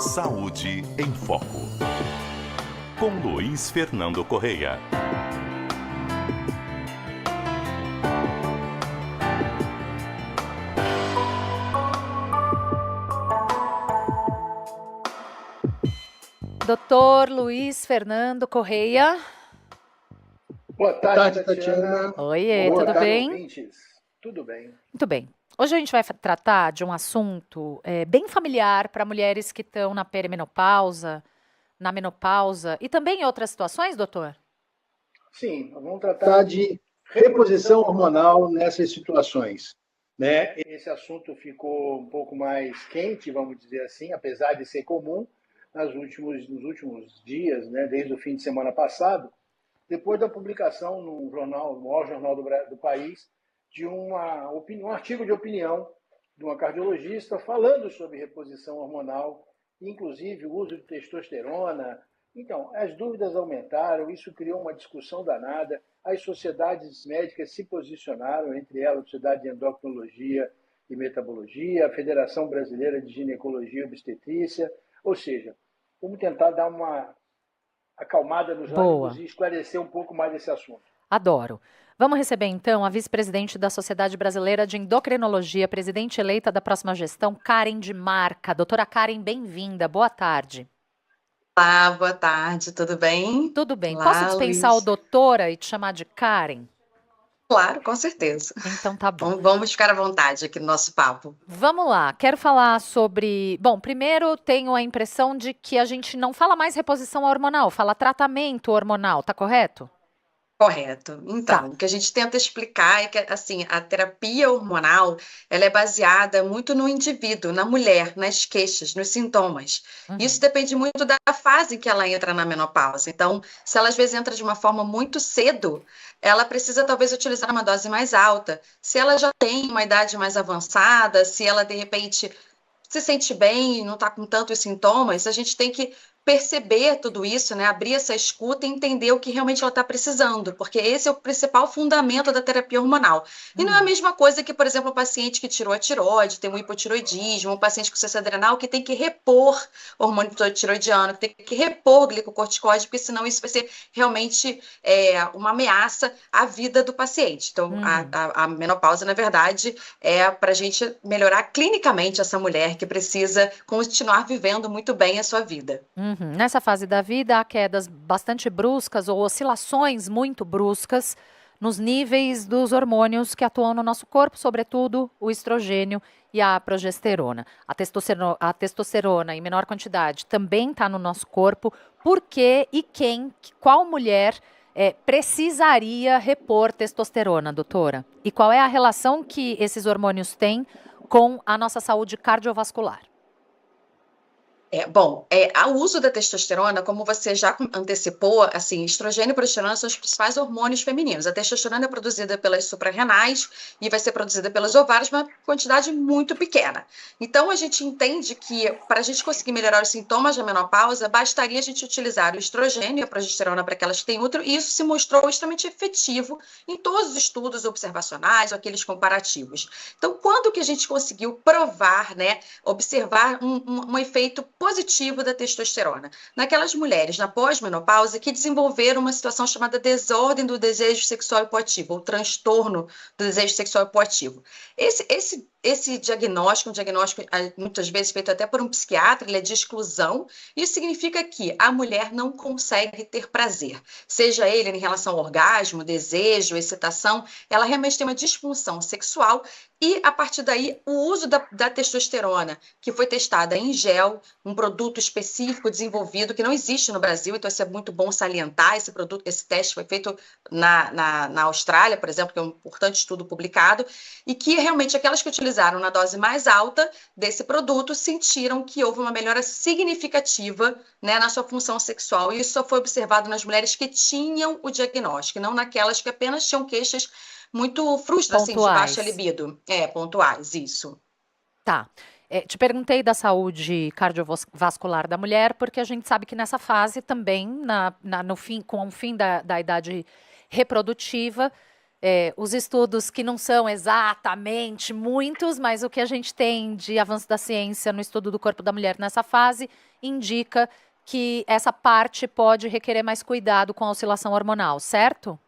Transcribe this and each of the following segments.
Saúde em Foco, com Luiz Fernando Correia. Doutor Luiz Fernando Correia. Boa tarde, Tatiana. Oiê, tudo bem? Ouvintes. Tudo bem. Muito bem. Hoje a gente vai tratar de um assunto bem familiar para mulheres que estão na perimenopausa, na menopausa e também em outras situações, doutor? Sim, vamos tratar de reposição hormonal nessas situações, né? Esse assunto ficou um pouco mais quente, vamos dizer assim, apesar de ser comum nos últimos dias, né? Desde o fim de semana passado, depois da publicação no jornal, no maior jornal do país, de um artigo de opinião de uma cardiologista falando sobre reposição hormonal, inclusive o uso de testosterona. Então, as dúvidas aumentaram, isso criou uma discussão danada, as sociedades médicas se posicionaram, entre elas a Sociedade de Endocrinologia e Metabologia, a Federação Brasileira de Ginecologia e Obstetrícia, ou seja, vamos tentar dar uma acalmada nos ânimos e esclarecer um pouco mais esse assunto. Adoro. Vamos receber, então, a vice-presidente da Sociedade Brasileira de Endocrinologia, presidente eleita da próxima gestão, Karen de Marca. Doutora Karen, bem-vinda. Boa tarde. Olá, boa tarde. Tudo bem? Tudo bem. Olá, Posso dispensar Luiz. o doutora e te chamar de Karen? Claro, com certeza. Então tá bom. Vamos ficar à vontade aqui no nosso papo. Vamos lá, quero falar sobre... Bom, primeiro tenho a impressão de que a gente não fala mais reposição hormonal, fala tratamento hormonal, tá correto? Correto. Então, o que a gente tenta explicar é que, assim, a terapia hormonal, ela é baseada muito no indivíduo, na mulher, nas queixas, nos sintomas. Isso depende muito da fase que ela entra na menopausa. Então, se ela às vezes entra de uma forma muito cedo, ela precisa talvez utilizar uma dose mais alta. Se ela já tem uma idade mais avançada, se ela de repente se sente bem e não está com tantos sintomas, a gente tem que perceber tudo isso, né? Abrir essa escuta e entender o que realmente ela está precisando, porque esse é o principal fundamento da terapia hormonal. E não é a mesma coisa que, por exemplo, um paciente que tirou a tireoide, tem um hipotiroidismo, um paciente com ciência adrenal que tem que repor hormônio tiroidiano, que tem que repor glicocorticoide, porque senão isso vai ser realmente uma ameaça à vida do paciente. Então, a menopausa, na verdade, é para a gente melhorar clinicamente essa mulher que precisa continuar vivendo muito bem a sua vida. Nessa fase da vida, há quedas bastante bruscas ou oscilações muito bruscas nos níveis dos hormônios que atuam no nosso corpo, sobretudo o estrogênio e a progesterona. A testosterona em menor quantidade também está no nosso corpo. Por que e qual mulher precisaria repor testosterona, doutora? E qual é a relação que esses hormônios têm com a nossa saúde cardiovascular? O uso da testosterona, como você já antecipou, assim, estrogênio e progesterona são os principais hormônios femininos. A testosterona é produzida pelas suprarrenais e vai ser produzida pelos ovários, uma quantidade muito pequena. Então, a gente entende que para a gente conseguir melhorar os sintomas da menopausa, bastaria a gente utilizar o estrogênio e a progesterona para aquelas que têm útero, e isso se mostrou extremamente efetivo em todos os estudos observacionais ou aqueles comparativos. Então, quando que a gente conseguiu provar, né, observar um efeito positivo da testosterona? Naquelas mulheres na pós-menopausa que desenvolveram uma situação chamada desordem do desejo sexual hipoativo, ou transtorno do desejo sexual hipoativo. Esse diagnóstico, muitas vezes feito até por um psiquiatra, ele é de exclusão. Isso significa que a mulher não consegue ter prazer, seja ele em relação ao orgasmo, desejo, excitação, ela realmente tem uma disfunção sexual. E, a partir daí, o uso da testosterona, que foi testada em gel, um produto específico desenvolvido, que não existe no Brasil, então isso é muito bom salientar. Esse teste foi feito na Austrália, por exemplo, que é um importante estudo publicado, e que realmente aquelas que utilizaram na dose mais alta desse produto sentiram que houve uma melhora significativa, né, na sua função sexual. E isso só foi observado nas mulheres que tinham o diagnóstico, não naquelas que apenas tinham queixas muito frustras, assim, de baixa libido. Pontuais, isso. Tá. Te perguntei da saúde cardiovascular da mulher, porque a gente sabe que nessa fase também, com o fim da idade reprodutiva, os estudos que não são exatamente muitos, mas o que a gente tem de avanço da ciência no estudo do corpo da mulher nessa fase indica que essa parte pode requerer mais cuidado com a oscilação hormonal, certo?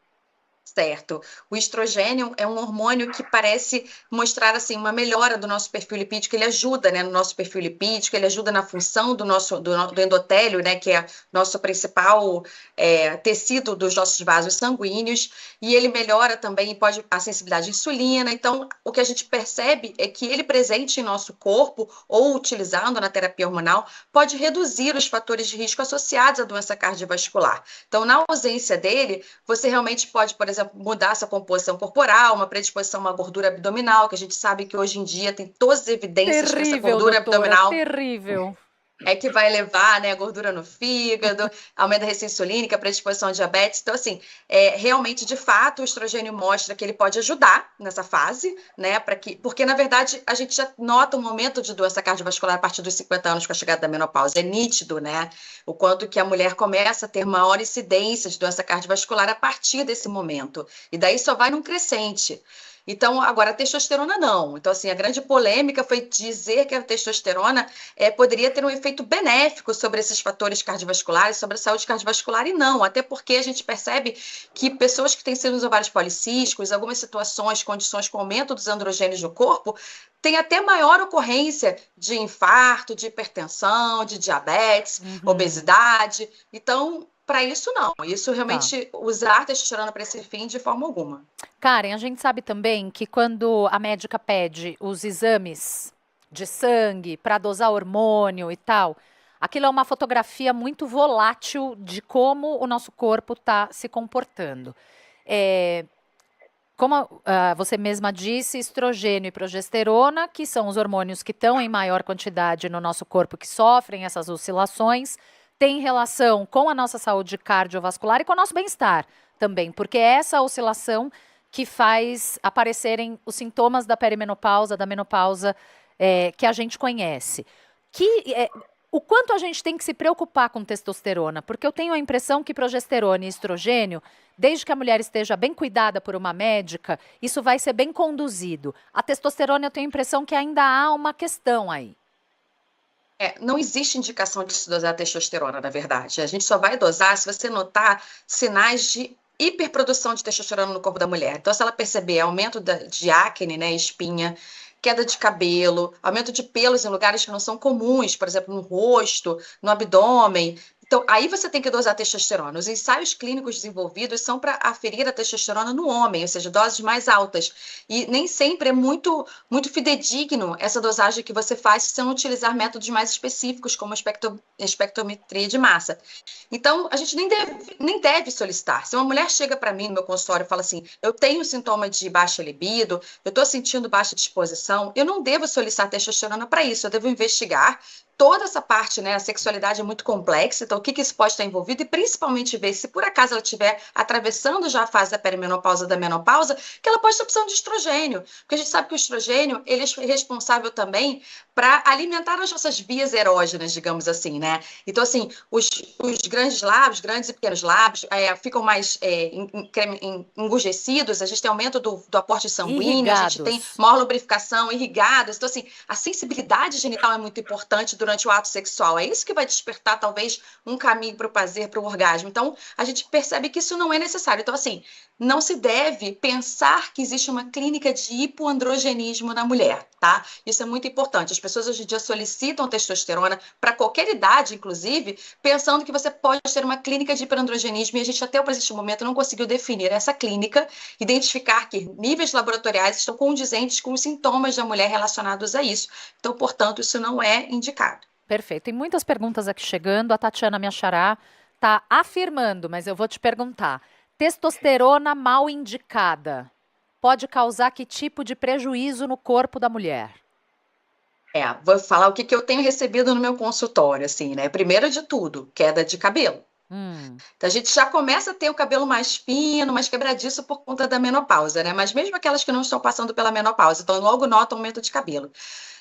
Certo. O estrogênio é um hormônio que parece mostrar assim uma melhora do nosso perfil lipídico. Ele ajuda, né, no nosso perfil lipídico. Ele ajuda na função do endotélio, né, que é nosso principal tecido dos nossos vasos sanguíneos. E ele melhora também a sensibilidade à insulina. Então, o que a gente percebe é que ele presente em nosso corpo ou utilizando na terapia hormonal pode reduzir os fatores de risco associados à doença cardiovascular. Então, na ausência dele, você realmente pode, por exemplo, mudar essa composição corporal, uma predisposição a uma gordura abdominal, que a gente sabe que hoje em dia tem todas as evidências que essa gordura abdominal terrível. É que vai levar, né, a gordura no fígado, aumento da resistência insulínica, predisposição a diabetes. Então, assim, realmente, de fato, o estrogênio mostra que ele pode ajudar nessa fase, né, porque, na verdade, a gente já nota um aumento de doença cardiovascular a partir dos 50 anos com a chegada da menopausa. É nítido, né, o quanto que a mulher começa a ter maior incidência de doença cardiovascular a partir desse momento. E daí só vai num crescente. Então, agora, a testosterona não. Então, assim, a grande polêmica foi dizer que a testosterona poderia ter um efeito benéfico sobre esses fatores cardiovasculares, sobre a saúde cardiovascular, e não. Até porque a gente percebe que pessoas que têm síndrome ovários policísticos, algumas situações, condições com aumento dos androgênios no corpo, tem até maior ocorrência de infarto, de hipertensão, de diabetes, obesidade. Então, para isso, não. Isso realmente, usar testosterona para esse fim de forma alguma. Karen, a gente sabe também que quando a médica pede os exames de sangue para dosar hormônio e tal, aquilo é uma fotografia muito volátil de como o nosso corpo está se comportando. Como você mesma disse, estrogênio e progesterona, que são os hormônios que estão em maior quantidade no nosso corpo, que sofrem essas oscilações, tem relação com a nossa saúde cardiovascular e com o nosso bem-estar também, porque é essa oscilação que faz aparecerem os sintomas da perimenopausa, da menopausa, que a gente conhece. O quanto a gente tem que se preocupar com testosterona, porque eu tenho a impressão que progesterona e estrogênio, desde que a mulher esteja bem cuidada por uma médica, isso vai ser bem conduzido. A testosterona, eu tenho a impressão que ainda há uma questão aí. Não existe indicação de se dosar testosterona, na verdade. A gente só vai dosar se você notar sinais de hiperprodução de testosterona no corpo da mulher. Então, se ela perceber aumento de acne, né, espinha, queda de cabelo, aumento de pelos em lugares que não são comuns, por exemplo, no rosto, no abdômen. Então, aí você tem que dosar testosterona. Os ensaios clínicos desenvolvidos são para aferir a testosterona no homem, ou seja, doses mais altas. E nem sempre é muito fidedigno essa dosagem que você faz se você não utilizar métodos mais específicos, como a espectrometria de massa. Então, a gente nem deve solicitar. Se uma mulher chega para mim no meu consultório e fala assim, eu tenho sintoma de baixa libido, eu estou sentindo baixa disposição, eu não devo solicitar testosterona para isso, eu devo investigar toda essa parte, né, a sexualidade é muito complexa, então o que isso pode estar envolvido, e principalmente ver se por acaso ela estiver atravessando já a fase da perimenopausa, da menopausa, que ela pode ter opção de estrogênio, porque a gente sabe que o estrogênio, ele é responsável também para alimentar as nossas vias erógenas, digamos assim, né? Então, assim, os grandes lábios, grandes e pequenos lábios, ficam mais enrugecidos, a gente tem aumento do aporte sanguíneo, irrigados. A gente tem maior lubrificação, irrigados. Então, assim, a sensibilidade genital é muito importante durante o ato sexual. É isso que vai despertar, talvez, um caminho para o prazer, para o orgasmo. Então, a gente percebe que isso não é necessário. Então, assim, não se deve pensar que existe uma clínica de hipoandrogenismo na mulher, tá? Isso é muito importante. As pessoas hoje em dia solicitam testosterona para qualquer idade, inclusive, pensando que você pode ter uma clínica de hiperandrogenismo, e a gente até o presente momento não conseguiu definir essa clínica, identificar que níveis laboratoriais estão condizentes com os sintomas da mulher relacionados a isso. Então, portanto, isso não é indicado. Perfeito. Tem muitas perguntas aqui chegando. A Tatiana, minha xará, está afirmando, mas eu vou te perguntar. Testosterona mal indicada pode causar que tipo de prejuízo no corpo da mulher? Vou falar o que eu tenho recebido no meu consultório, assim, né? Primeiro de tudo, queda de cabelo. Então, a gente já começa a ter o cabelo mais fino, mais quebradiço por conta da menopausa, né? Mas mesmo aquelas que não estão passando pela menopausa, então logo notam aumento de cabelo.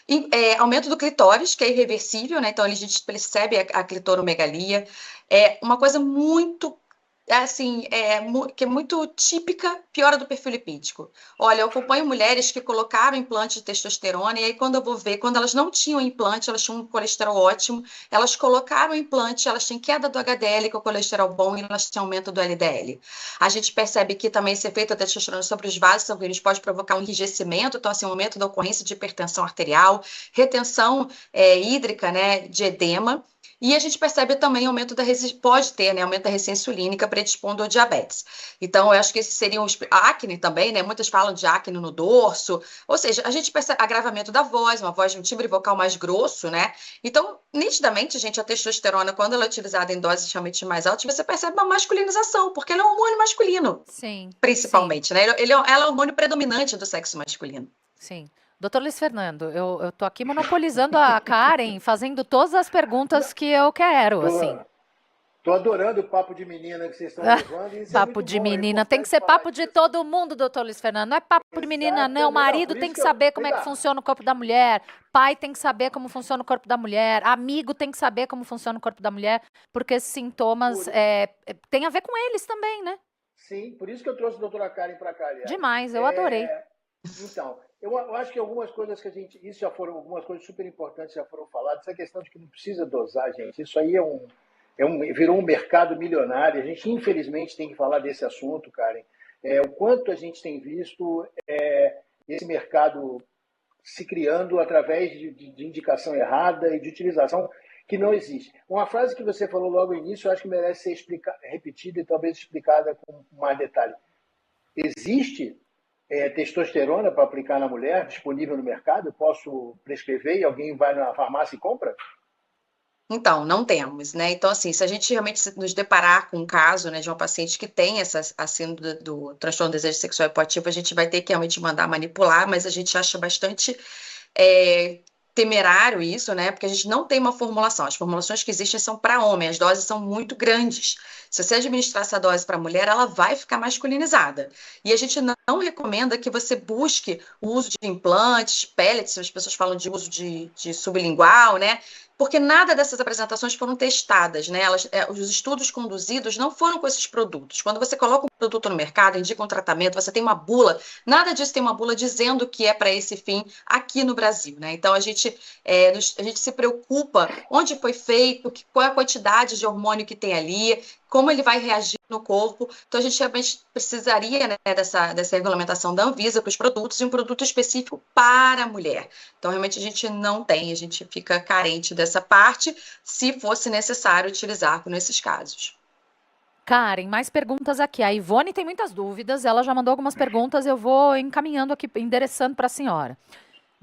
E, aumento do clitóris, que é irreversível, né? Então, a gente percebe a clitoromegalia. É uma coisa muito assim, que é muito típica, piora do perfil lipídico. Olha, eu acompanho mulheres que colocaram implante de testosterona e aí quando eu vou ver, quando elas não tinham implante, elas tinham um colesterol ótimo, elas colocaram o implante, elas têm queda do HDL, que é o colesterol bom, e elas têm aumento do LDL. A gente percebe que também esse efeito da testosterona sobre os vasos sanguíneos pode provocar um enrijecimento, então assim, um aumento da ocorrência de hipertensão arterial, retenção hídrica, né, de edema. E a gente percebe também aumento pode ter, né, aumento da resistência insulínica predispondo ao diabetes. Então, eu acho que esses seriam acne também, né? Muitas falam de acne no dorso. Ou seja, a gente percebe agravamento da voz, uma voz de um timbre vocal mais grosso, né? Então, nitidamente, gente, a testosterona, quando ela é utilizada em doses realmente mais altas, você percebe uma masculinização, porque ela é um hormônio masculino, Sim, principalmente, né? Ela é o hormônio predominante do sexo masculino. sim. Doutor Luiz Fernando, eu tô aqui monopolizando a Karen, fazendo todas as perguntas que eu quero, assim. Tô adorando o papo de menina que vocês estão levando. Isso Papo é de muito bom, menina, tem que ser papo de todo mundo, doutor Luiz Fernando. Não é papo de menina, não. O marido tem que saber como é que funciona o corpo da mulher. Pai tem que saber como funciona o corpo da mulher. Amigo tem que saber como funciona o corpo da mulher. Porque esses sintomas tem a ver com eles também, né? Sim, por isso que eu trouxe a doutora Karen para cá, aliás. Demais, eu adorei. Então, eu acho que algumas coisas que algumas coisas super importantes já foram faladas. Essa questão de que não precisa dosar, gente. Isso aí virou um mercado milionário. A gente, infelizmente, tem que falar desse assunto, Karen. O quanto a gente tem visto esse mercado se criando através de indicação errada e de utilização que não existe. Uma frase que você falou logo no início, eu acho que merece ser repetida e talvez explicada com mais detalhe. Existe testosterona para aplicar na mulher disponível no mercado? Eu posso prescrever e alguém vai na farmácia e compra? Então, não temos, né? Então, assim, se a gente realmente nos deparar com um caso, né, de uma paciente que tem essa síndrome do transtorno do desejo sexual hipoativo, a gente vai ter que realmente mandar manipular, mas a gente acha bastante temerário isso, né? Porque a gente não tem uma formulação. As formulações que existem são para homem, as doses são muito grandes. Se você administrar essa dose para mulher, ela vai ficar masculinizada. E a gente não recomenda que você busque o uso de implantes, pellets, as pessoas falam de uso de sublingual, né? Porque nada dessas apresentações foram testadas, né? Os estudos conduzidos não foram com esses produtos. Quando você coloca um produto no mercado, indica um tratamento, você tem uma bula, nada disso tem uma bula dizendo que é para esse fim aqui no Brasil, né? Então a gente se preocupa onde foi feito, qual é a quantidade de hormônio que tem ali, como ele vai reagir no corpo. Então, a gente realmente precisaria, né, dessa regulamentação da Anvisa para os produtos e um produto específico para a mulher. Então, realmente, a gente não tem, a gente fica carente dessa parte, se fosse necessário utilizar nesses casos. Karen, mais perguntas aqui. A Ivone tem muitas dúvidas, ela já mandou algumas perguntas, eu vou encaminhando aqui, endereçando para a senhora.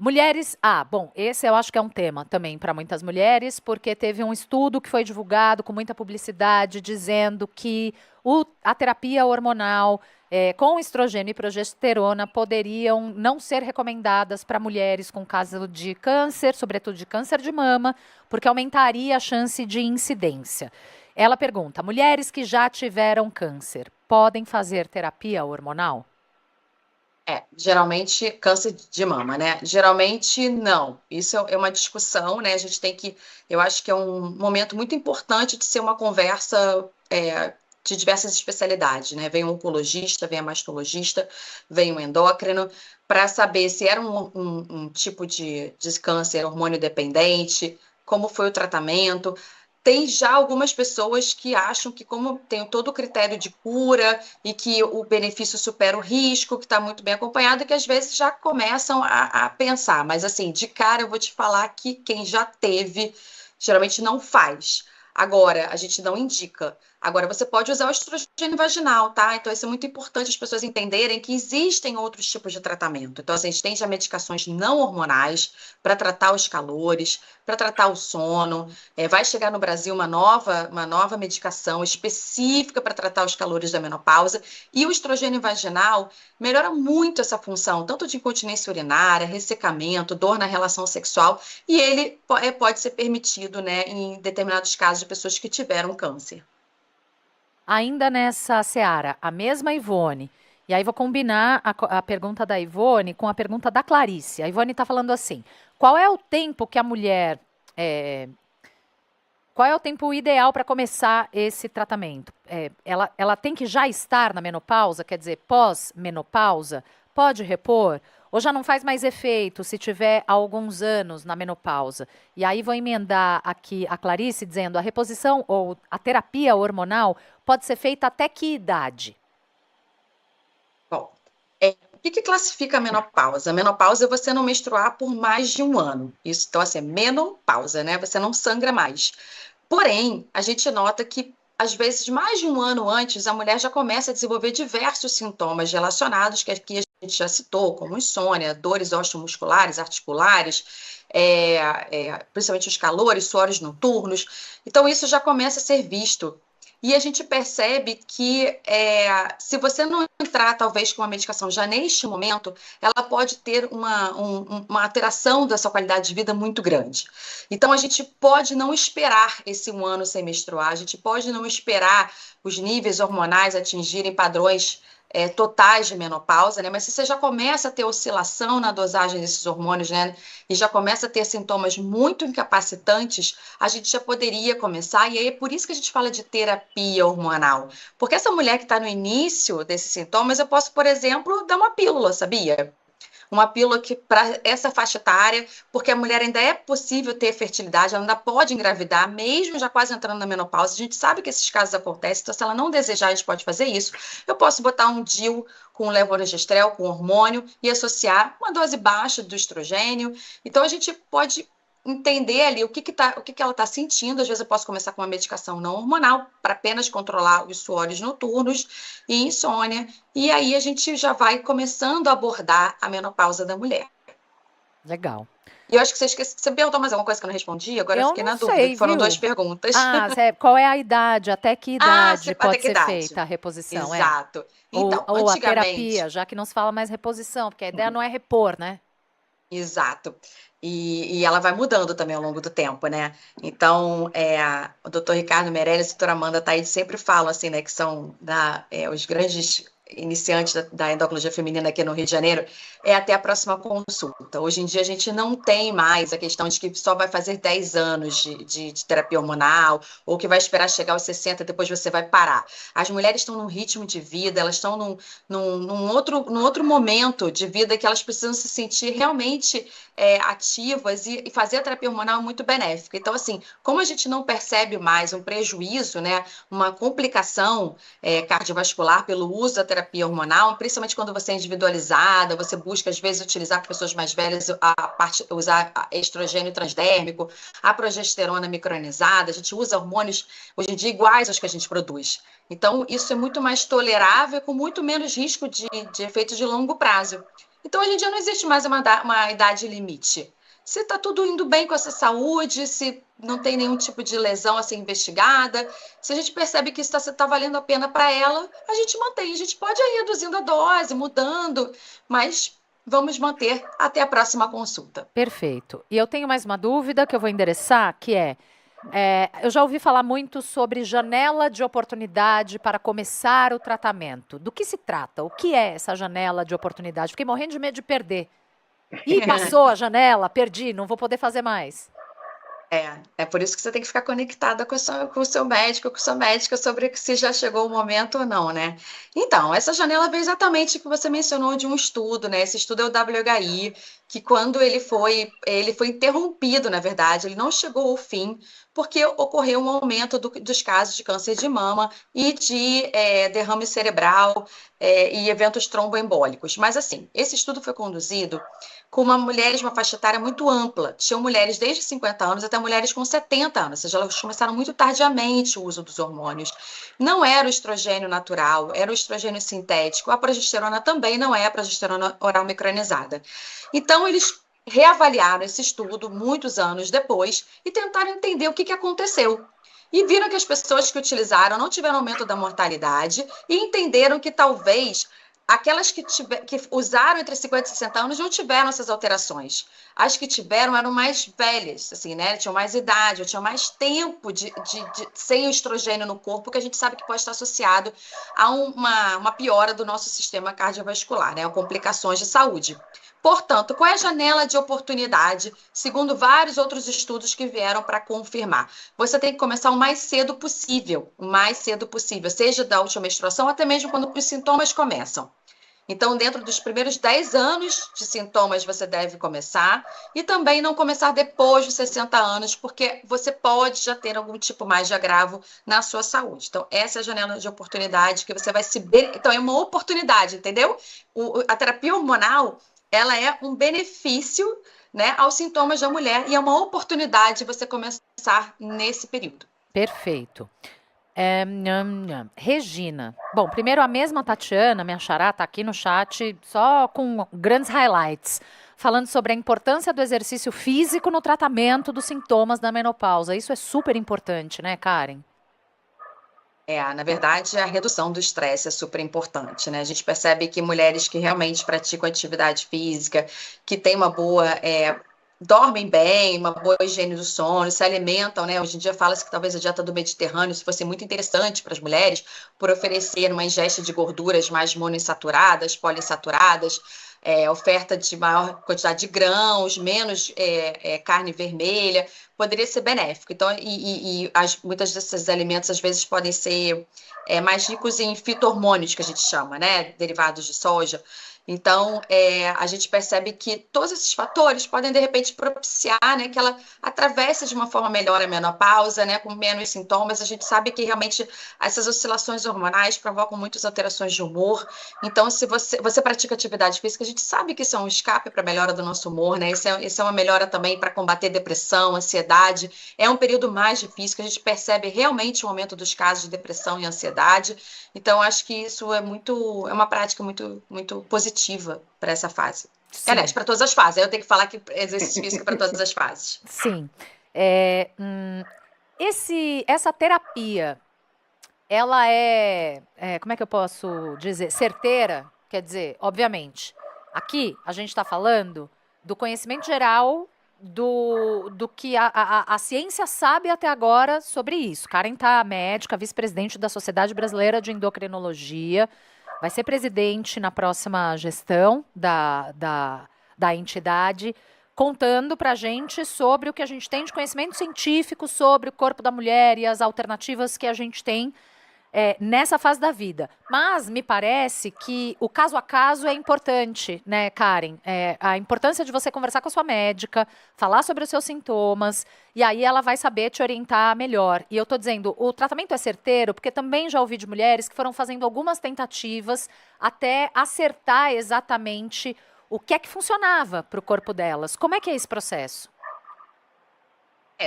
Mulheres, bom, esse eu acho que é um tema também para muitas mulheres, porque teve um estudo que foi divulgado com muita publicidade dizendo que a terapia hormonal com estrogênio e progesterona poderiam não ser recomendadas para mulheres com caso de câncer, sobretudo de câncer de mama, porque aumentaria a chance de incidência. Ela pergunta, mulheres que já tiveram câncer podem fazer terapia hormonal? Geralmente câncer de mama, né? Geralmente não. Isso é uma discussão, né? A gente tem que. Eu acho que é um momento muito importante de ser uma conversa de diversas especialidades, né? Vem um oncologista, vem a mastologista, vem um endócrino, para saber se era um tipo de câncer hormônio dependente, como foi o tratamento. Tem já algumas pessoas que acham que, como tem todo o critério de cura e que o benefício supera o risco, que está muito bem acompanhado, que às vezes já começam a pensar. Mas, assim, de cara eu vou te falar que quem já teve, geralmente não faz. Agora, a gente não indica. Agora, você pode usar o estrogênio vaginal, tá? Então, isso é muito importante as pessoas entenderem que existem outros tipos de tratamento. Então, a gente tem já medicações não hormonais para tratar os calores, para tratar o sono. Vai chegar no Brasil uma nova medicação específica para tratar os calores da menopausa. E o estrogênio vaginal melhora muito essa função, tanto de incontinência urinária, ressecamento, dor na relação sexual. E ele pode ser permitido, né, em determinados casos de pessoas que tiveram câncer. Ainda nessa seara, a mesma Ivone, e aí vou combinar a pergunta da Ivone com a pergunta da Clarice. A Ivone está falando assim, qual é o tempo que a mulher... qual é o tempo ideal para começar esse tratamento? ela tem que já estar na menopausa, quer dizer, pós-menopausa, pode repor? Ou já não faz mais efeito se tiver há alguns anos na menopausa? E aí vou emendar aqui a Clarice dizendo, a reposição ou a terapia hormonal pode ser feita até que idade? Bom, o que classifica a menopausa? A menopausa é você não menstruar por mais de um ano. Isso, então, assim, é menopausa, né? Você não sangra mais. Porém, a gente nota que, às vezes, mais de um ano antes, a mulher já começa a desenvolver diversos sintomas relacionados, que aqui a gente já citou, como insônia, dores osteomusculares, articulares, principalmente os calores, suores noturnos. Então, isso já começa a ser visto. E a gente percebe que se você não entrar, talvez, com uma medicação já neste momento, ela pode ter uma alteração da sua qualidade de vida muito grande. Então, a gente pode não esperar esse um ano sem menstruar, a gente pode não esperar os níveis hormonais atingirem padrões totais de menopausa, né? Mas se você já começa a ter oscilação na dosagem desses hormônios, né? E já começa a ter sintomas muito incapacitantes, a gente já poderia começar, e aí é por isso que a gente fala de terapia hormonal. Porque essa mulher que está no início desses sintomas, eu posso, por exemplo, dar uma pílula, sabia? Uma pílula que para essa faixa etária, porque a mulher ainda é possível ter fertilidade, ela ainda pode engravidar, mesmo já quase entrando na menopausa. A gente sabe que esses casos acontecem, então se ela não desejar, a gente pode fazer isso. Eu posso botar um DIU com levonorgestrel, com hormônio, e associar uma dose baixa do estrogênio. Então a gente pode entender ali o que ela está sentindo. Às vezes eu posso começar com uma medicação não hormonal para apenas controlar os suores noturnos e insônia, e aí a gente já vai começando a abordar a menopausa da mulher. Legal. E eu acho que você perguntou mais alguma coisa que eu não respondi, agora eu fiquei na dúvida, que foram duas perguntas. Qual é a idade? Até que idade pode ser feita a reposição? Exato. Então, ou a terapia, já que não se fala mais reposição, porque a ideia não é repor, né? Exato. E ela vai mudando também ao longo do tempo, né? Então, o doutor Ricardo Meirelles e a doutora Amanda Taide sempre falam assim, né, que são os grandes iniciantes da endocrinologia feminina aqui no Rio de Janeiro, até a próxima consulta. Hoje em dia a gente não tem mais a questão de que só vai fazer 10 anos de terapia hormonal, ou que vai esperar chegar aos 60 e depois você vai parar. As mulheres estão num ritmo de vida, elas estão num outro momento de vida que elas precisam se sentir realmente ativas, e fazer a terapia hormonal é muito benéfica. Então, assim, como a gente não percebe mais um prejuízo, né, uma complicação cardiovascular pelo uso da terapia hormonal, principalmente quando você é individualizada, você busca, às vezes, utilizar com pessoas mais velhas, usar estrogênio transdérmico, a progesterona micronizada, a gente usa hormônios, hoje em dia, iguais aos que a gente produz. Então, isso é muito mais tolerável, com muito menos risco de efeitos de longo prazo. Então, hoje em dia, não existe mais uma idade limite. Se está tudo indo bem com essa saúde, se não tem nenhum tipo de lesão a ser investigada, se a gente percebe que isso está valendo a pena para ela, a gente mantém. A gente pode ir reduzindo a dose, mudando, mas vamos manter até a próxima consulta. Perfeito. E eu tenho mais uma dúvida que eu vou endereçar, que eu já ouvi falar muito sobre janela de oportunidade para começar o tratamento. Do que se trata? O que é essa janela de oportunidade? Fiquei morrendo de medo de perder. Ih, passou a janela, perdi, não vou poder fazer mais. É por isso que você tem que ficar conectada com o seu médico, com a sua médica, sobre se já chegou o momento ou não, né? Então, essa janela veio exatamente o que você mencionou de um estudo, né? Esse estudo é o WHI, que quando ele foi interrompido, na verdade, ele não chegou ao fim, porque ocorreu um aumento dos casos de câncer de mama e de derrame cerebral e eventos tromboembólicos. Mas, assim, esse estudo foi conduzido com mulheres de uma faixa etária muito ampla. Tinham mulheres desde 50 anos até mulheres com 70 anos, ou seja, elas começaram muito tardiamente o uso dos hormônios. Não era o estrogênio natural, era o estrogênio sintético. A progesterona também não é a progesterona oral micronizada. Então, eles reavaliaram esse estudo muitos anos depois e tentaram entender o que aconteceu. E viram que as pessoas que utilizaram não tiveram aumento da mortalidade e entenderam que talvez aquelas que usaram entre 50 e 60 anos não tiveram essas alterações. As que tiveram eram mais velhas, assim, né? Tinham mais idade, tinham mais tempo sem o estrogênio no corpo, que a gente sabe que pode estar associado a uma piora do nosso sistema cardiovascular, né? A complicações de saúde. Portanto, qual é a janela de oportunidade, segundo vários outros estudos que vieram para confirmar? Você tem que começar o mais cedo possível, seja da última menstruação, até mesmo quando os sintomas começam. Então, dentro dos primeiros 10 anos de sintomas, você deve começar, e também não começar depois dos 60 anos, porque você pode já ter algum tipo mais de agravo na sua saúde. Então, essa é a janela de oportunidade que você vai se... Então, é uma oportunidade, entendeu? A terapia hormonal, ela é um benefício, né, aos sintomas da mulher, e é uma oportunidade você começar nesse período. Perfeito. Regina. Bom, primeiro a mesma Tatiana, minha xará, tá aqui no chat, só com grandes highlights, falando sobre a importância do exercício físico no tratamento dos sintomas da menopausa. Isso é super importante, né, Karen? Na verdade, a redução do estresse é super importante, né? A gente percebe que mulheres que realmente praticam atividade física, que têm uma boa... dormem bem, uma boa higiene do sono, se alimentam, né? Hoje em dia fala-se que talvez a dieta do Mediterrâneo fosse muito interessante para as mulheres, por oferecer uma ingesta de gorduras mais monoinsaturadas, poliinsaturadas, oferta de maior quantidade de grãos, menos carne vermelha, poderia ser benéfico. Então, muitos desses alimentos, às vezes, podem ser mais ricos em fito-hormônios, que a gente chama, né? Derivados de soja. Então, a gente percebe que todos esses fatores podem, de repente, propiciar, né, que ela atravesse de uma forma melhor a menopausa, né, com menos sintomas. A gente sabe que, realmente, essas oscilações hormonais provocam muitas alterações de humor. Então, se você pratica atividade física, a gente sabe que isso é um escape para a melhora do nosso humor, né? Isso é uma melhora também para combater depressão, ansiedade. É um período mais difícil, que a gente percebe realmente o aumento dos casos de depressão e ansiedade. Então, acho que isso é uma prática muito, muito positiva para essa fase. Sim. Aliás, para todas as fases. Eu tenho que falar que exercício físico para todas as fases. Sim. Essa terapia, ela como é que eu posso dizer? Certeira? Quer dizer, obviamente, aqui a gente está falando do conhecimento geral do que a ciência sabe até agora sobre isso. Karen tá médica, vice-presidente da Sociedade Brasileira de Endocrinologia, vai ser presidente na próxima gestão da entidade, contando para a gente sobre o que a gente tem de conhecimento científico sobre o corpo da mulher e as alternativas que a gente tem nessa fase da vida. Mas me parece que o caso a caso é importante, né, Karen? A importância de você conversar com a sua médica, falar sobre os seus sintomas, e aí ela vai saber te orientar melhor. E eu tô dizendo, o tratamento é certeiro, porque também já ouvi de mulheres que foram fazendo algumas tentativas até acertar exatamente o que é que funcionava para o corpo delas. Como é que é esse processo?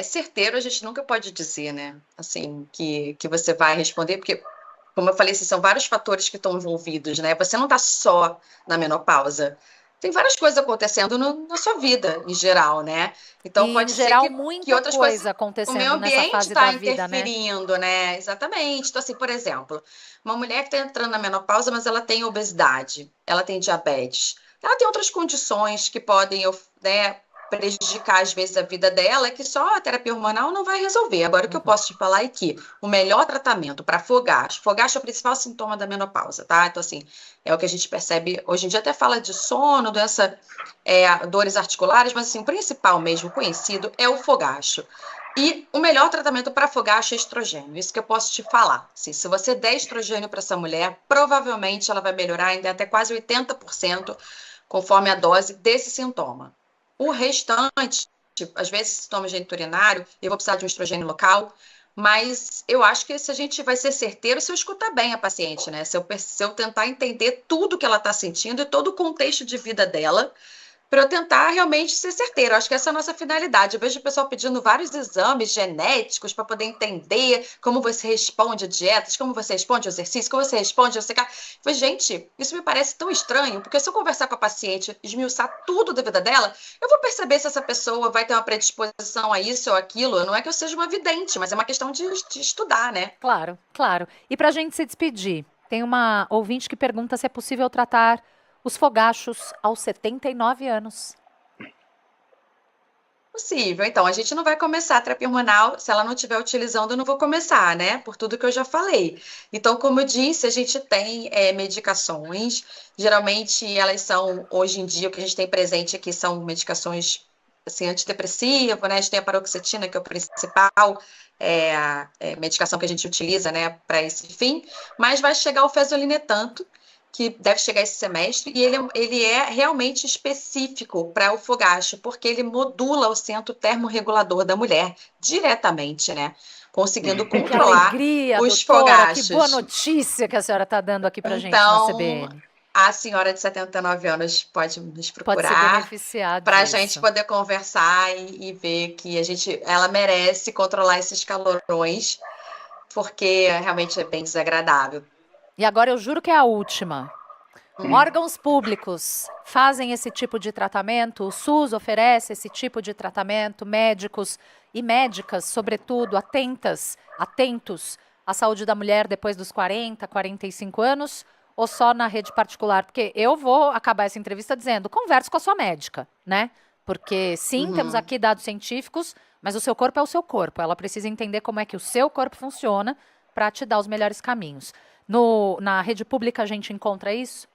Certeiro a gente nunca pode dizer, né? Assim, que você vai responder, porque, como eu falei, são vários fatores que estão envolvidos, né? Você não está só na menopausa. Tem várias coisas acontecendo na sua vida, em geral, né? Então, E, pode em geral, ser muita que outras coisa coisas... acontecendo O meio nessa ambiente fase está da vida, né? interferindo, né? Exatamente. Então, assim, por exemplo, uma mulher que está entrando na menopausa, mas ela tem obesidade, ela tem diabetes, ela tem outras condições que podem, né, prejudicar, às vezes, a vida dela, que só a terapia hormonal não vai resolver. Agora, o que eu posso te falar é que o melhor tratamento para fogacho é o principal sintoma da menopausa, tá? Então, assim, é o que a gente percebe, hoje em dia até fala de sono, doença, dores articulares, mas, assim, o principal mesmo conhecido é o fogacho. E o melhor tratamento para fogacho é estrogênio, isso que eu posso te falar. Assim, se você der estrogênio para essa mulher, provavelmente ela vai melhorar ainda até quase 80%, conforme a dose desse sintoma. O restante, às vezes, sintoma geniturinário, eu vou precisar de um estrogênio local, mas eu acho que se a gente vai ser certeiro se eu escutar bem a paciente, né? Se eu tentar entender tudo que ela está sentindo e todo o contexto de vida dela, para eu tentar realmente ser certeiro. Acho que essa é a nossa finalidade. Eu vejo o pessoal pedindo vários exames genéticos para poder entender como você responde a dietas, como você responde ao exercício, como você responde ao secar. Mas, gente, isso me parece tão estranho, porque se eu conversar com a paciente, esmiuçar tudo da vida dela, eu vou perceber se essa pessoa vai ter uma predisposição a isso ou aquilo. Não é que eu seja uma vidente, mas é uma questão de estudar, né? Claro, claro. E para a gente se despedir, Tem uma ouvinte que pergunta se é possível tratar os fogachos aos 79 anos. Possível. Então, a gente não vai começar a terapia hormonal se ela não estiver utilizando, eu não vou começar, né? Por tudo que eu já falei. Então, como eu disse, a gente tem medicações. Geralmente, elas são, hoje em dia, o que a gente tem presente aqui são medicações assim, antidepressivo, né? A gente tem a paroxetina, que é o principal medicação que a gente utiliza, né, para esse fim. Mas vai chegar o fezolinetanto, que deve chegar esse semestre, e ele é realmente específico para o fogacho, porque ele modula o centro termorregulador da mulher diretamente, né? Conseguindo Que controlar alegria, os doutora, fogachos. que boa notícia que a senhora está dando aqui para gente na Então, CBN. a senhora de 79 anos pode nos Pode se procurar beneficiar para a disso. gente poder conversar e ver que ela merece controlar esses calorões, porque realmente é bem desagradável. E agora eu juro que é a última. Órgãos públicos fazem esse tipo de tratamento? O SUS oferece esse tipo de tratamento? Médicos e médicas, sobretudo, atentos à saúde da mulher depois dos 40, 45 anos? Ou só na rede particular? Porque eu vou acabar essa entrevista dizendo, converse com a sua médica, né? Porque sim, temos aqui dados científicos, mas o seu corpo é o seu corpo. Ela precisa entender como é que o seu corpo funciona para te dar os melhores caminhos. Na rede pública a gente encontra isso?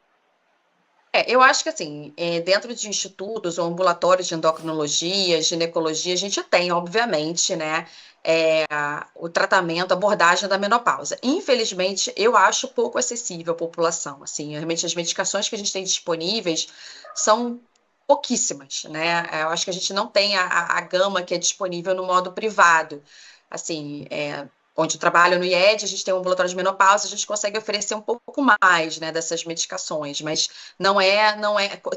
Eu acho que assim, dentro de institutos ou ambulatórios de endocrinologia, ginecologia, a gente tem, obviamente, né, o tratamento, a abordagem da menopausa. Infelizmente, eu acho pouco acessível à população. Assim, realmente as medicações que a gente tem disponíveis são pouquíssimas, né? Eu acho que a gente não tem a gama que é disponível no modo privado. Assim, onde eu trabalho no IED, a gente tem um ambulatório de menopausa, a gente consegue oferecer um pouco mais, né, dessas medicações, mas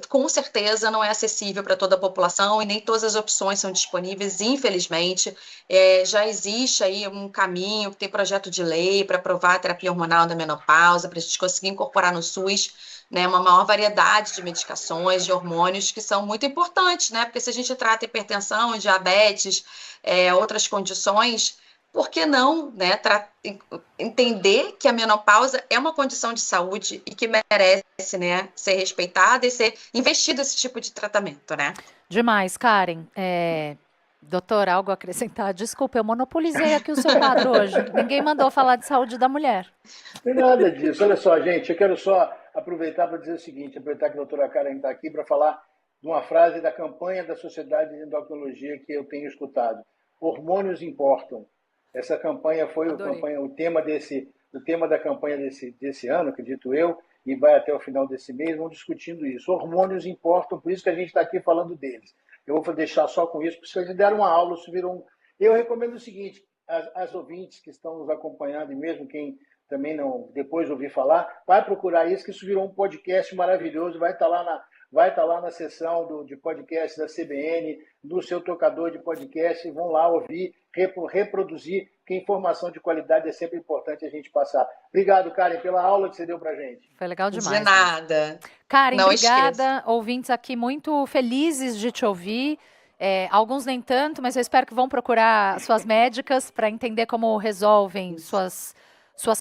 com certeza não é acessível para toda a população e nem todas as opções são disponíveis, infelizmente. Já existe aí um caminho, tem projeto de lei para aprovar a terapia hormonal da menopausa, para a gente conseguir incorporar no SUS, né, uma maior variedade de medicações, de hormônios que são muito importantes, né, porque se a gente trata hipertensão, diabetes, outras condições, por que não, né, entender que a menopausa é uma condição de saúde e que merece, né, ser respeitada e ser investido esse tipo de tratamento, né? Demais, Karen. Doutora, algo a acrescentar? Desculpa, eu monopolizei aqui o seu quadro hoje. Ninguém mandou falar de saúde da mulher. Não tem nada disso. Olha só, gente, eu quero só aproveitar para dizer o seguinte, aproveitar que a doutora Karen está aqui para falar de uma frase da campanha da Sociedade de Endocrinologia que eu tenho escutado. Hormônios importam. Essa campanha foi o tema da campanha desse ano, acredito eu, e vai até o final desse mês, vão discutindo isso. Hormônios importam, por isso que a gente está aqui falando deles. Eu vou deixar só com isso, porque vocês deram uma aula, isso virou um... Eu recomendo o seguinte, as ouvintes que estão nos acompanhando, e mesmo quem também não depois ouvir falar, vai procurar isso, que isso virou um podcast maravilhoso, vai estar lá na seção de podcast da CBN, do seu tocador de podcast, e vão lá ouvir, reproduzir, porque informação de qualidade é sempre importante a gente passar. Obrigado, Karen, pela aula que você deu pra gente. Foi legal demais. De nada. Karen, não obrigada. Esqueça. Ouvintes aqui muito felizes de te ouvir. Alguns nem tanto, mas eu espero que vão procurar suas médicas para entender como resolvem suas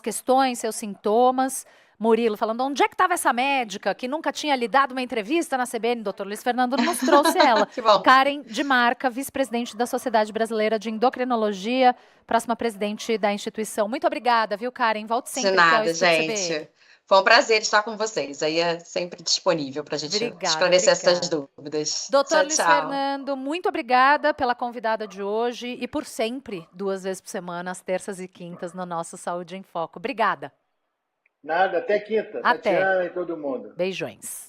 questões, seus sintomas. Murilo falando, onde é que estava essa médica que nunca tinha lhe dado uma entrevista na CBN? Doutor Luiz Fernando nos trouxe ela. Que bom. Karen de Marca, vice-presidente da Sociedade Brasileira de Endocrinologia, próxima presidente da instituição. Muito obrigada, viu, Karen? Volte sempre. De nada, aqui ao Estúdio gente. CBN. Foi um prazer estar com vocês. Aí é sempre disponível para a gente esclarecer essas dúvidas. Doutor Tchau, Luiz tchau. Fernando, muito obrigada pela convidada de hoje e por sempre, 2 vezes por semana, às terças e quintas, no nosso Saúde em Foco. Obrigada. Nada, até quinta. Até. Tatiana e todo mundo. Beijões.